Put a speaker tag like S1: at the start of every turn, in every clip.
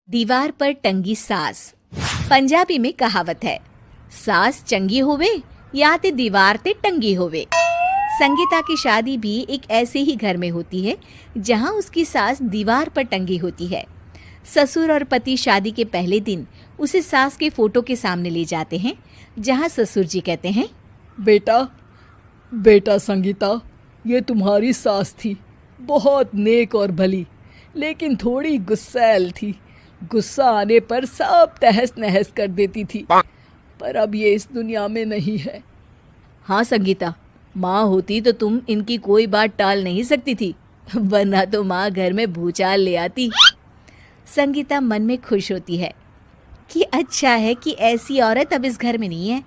S1: दीवार पर टंगी सास। पंजाबी में कहावत है, सास चंगी होवे या ते दीवार ते टंगी होवे। संगीता की शादी भी एक ऐसे ही घर में होती है जहां उसकी सास दीवार पर टंगी होती है। ससुर और पति शादी के पहले दिन उसे सास के फोटो के सामने ले जाते हैं, जहां ससुर जी कहते हैं,
S2: बेटा बेटा संगीता, ये तुम्हारी सास थी, बहुत नेक और भली, लेकिन थोड़ी गुस्सैल थी। गुस्सा आने पर सब तहस नहस कर देती थी, पर अब ये इस दुनिया में नहीं है।
S1: हाँ संगीता, माँ होती तो तुम इनकी कोई बात टाल नहीं सकती थी, वरना तो माँ घर में भूचाल ले आती। संगीता मन में खुश होती है कि अच्छा है कि ऐसी औरत अब इस घर में नहीं है,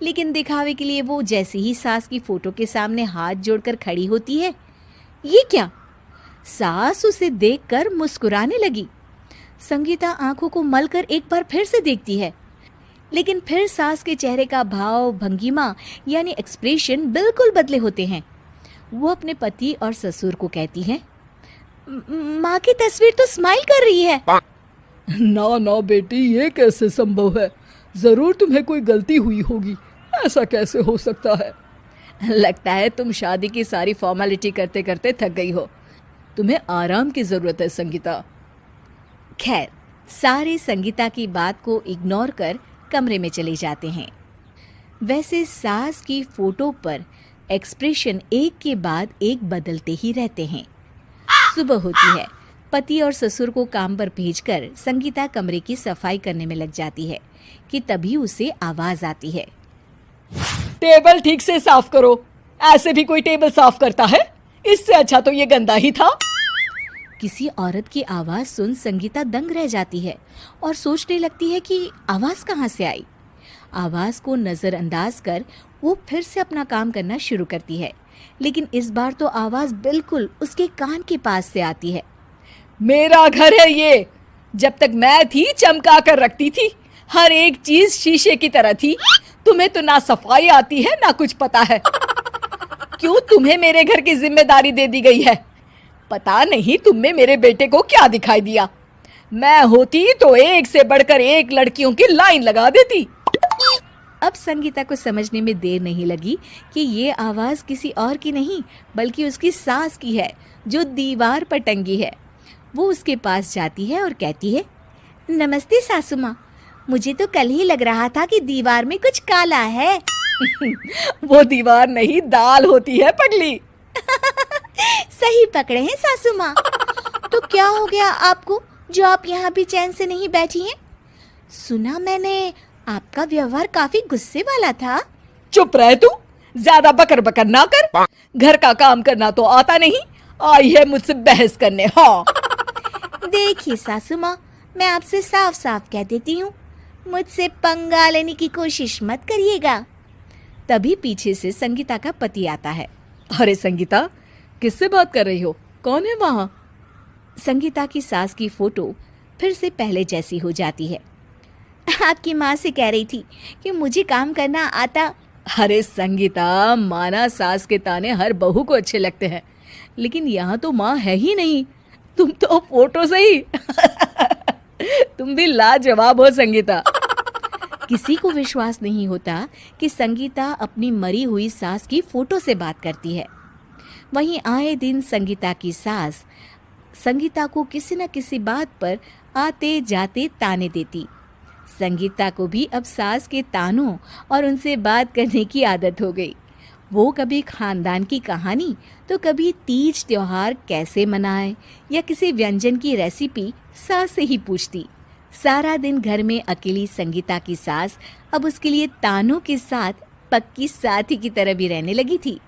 S1: लेकिन दिखावे के लिए वो जैसे ही सास की फोटो के सामने हाथ जोड़कर खड़ी होती है, ये क्या? सास उसे देखकर मुस्कुराने लगी। संगीता आंखों को मलकर एक बार फिर से देखती है, लेकिन फिर सास के चेहरे का भाव, भंगिमा यानी एक्सप्रेशन बिल्कुल बदले होते हैं। वो अपने पति और ससुर को कहती है, माँ की तस्वीर तो स्माइल कर रही है।
S2: ना ना बेटी, ये कैसे संभव है? जरूर तुम्हें कोई गलती हुई होगी, ऐसा कैसे हो सकता है?
S1: लगता है तुम शादी की सारी फॉर्मेलिटी करते करते थक गई हो, तुम्हें आराम की जरूरत है संगीता। खैर, सारे संगीता की बात को इग्नोर कर कमरे में चले जाते हैं। वैसे सास की फोटो पर एक्सप्रेशन एक के बाद एक बदलते ही रहते हैं। सुबह होती है, पति और ससुर को काम पर भेजकर संगीता कमरे की सफाई करने में लग जाती है कि तभी उसे आवाज आती है,
S2: टेबल ठीक से साफ करो। ऐसे भी कोई टेबल साफ करता है? इससे अच्छा तो ये गंदा ही था।
S1: किसी औरत की आवाज सुन संगीता दंग रह जाती है और सोचने लगती है कि आवाज कहाँ से आई। आवाज को नजरअंदाज कर वो फिर से अपना काम करना शुरू करती है, लेकिन इस बार तो आवाज बिल्कुल उसके कान के पास से आती है।
S2: मेरा घर है ये, जब तक मैं थी चमका कर रखती थी, हर एक चीज शीशे की तरह थी। तुम्हें तो ना सफाई आती है ना कुछ पता है। क्यों तुम्हें मेरे घर की जिम्मेदारी दे दी गई है? पता नहीं तुम में मेरे बेटे को क्या दिखाई दिया। मैं होती तो एक से बढ़कर एक लड़कियों की लाइन लगा देती।
S1: अब संगीता को समझने में देर नहीं लगी कि ये आवाज किसी और की नहीं बल्कि उसकी सास की है, जो दीवार पर टंगी है। वो उसके पास जाती है और कहती है, नमस्ते सासू माँ, मुझे तो कल ही लग रहा था कि दीवार में कुछ काला है।
S2: वो दीवार नहीं, दाल होती है पगली।
S1: सही पकड़े हैं सासू माँ। तो क्या हो गया आपको जो आप यहाँ भी चैन से नहीं बैठी हैं? सुना मैंने आपका व्यवहार काफी गुस्से वाला था।
S2: चुप रह तू, ज्यादा बकर बकर ना कर। घर का काम करना तो आता नहीं, आई है मुझसे बहस करने। हाँ
S1: देखिए सासू माँ, मैं आपसे साफ साफ कह देती हूँ, मुझसे पंगा लेने की कोशिश मत करिएगा। तभी पीछे से संगीता का पति आता है।
S2: अरे संगीता, किससे बात कर रही हो? कौन है वहाँ?
S1: संगीता की सास की फोटो फिर से पहले जैसी हो जाती है। आपकी माँ से कह रही थी कि मुझे काम करना आता।
S2: अरे संगीता, माना सास के ताने हर बहू को अच्छे लगते हैं, लेकिन यहाँ तो माँ है ही नहीं, तुम तो फोटो से ही। तुम भी लाजवाब हो संगीता।
S1: किसी को विश्वास नहीं होता कि संगीता अपनी मरी हुई सास की फोटो से बात करती है। वहीं आए दिन संगीता की सास संगीता को किसी न किसी बात पर आते जाते ताने देती। संगीता को भी अब सास के तानों और उनसे बात करने की आदत हो गई। वो कभी खानदान की कहानी तो कभी तीज त्योहार कैसे मनाए या किसी व्यंजन की रेसिपी सास से ही पूछती। सारा दिन घर में अकेली संगीता की सास अब उसके लिए तानों के साथ पक्की साथी की तरह भी रहने लगी थी,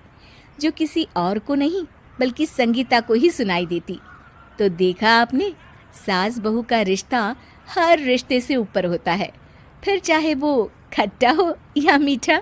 S1: जो किसी और को नहीं बल्कि संगीता को ही सुनाई देती। तो देखा आपने, सास बहू का रिश्ता हर रिश्ते से ऊपर होता है, फिर चाहे वो खट्टा हो या मीठा।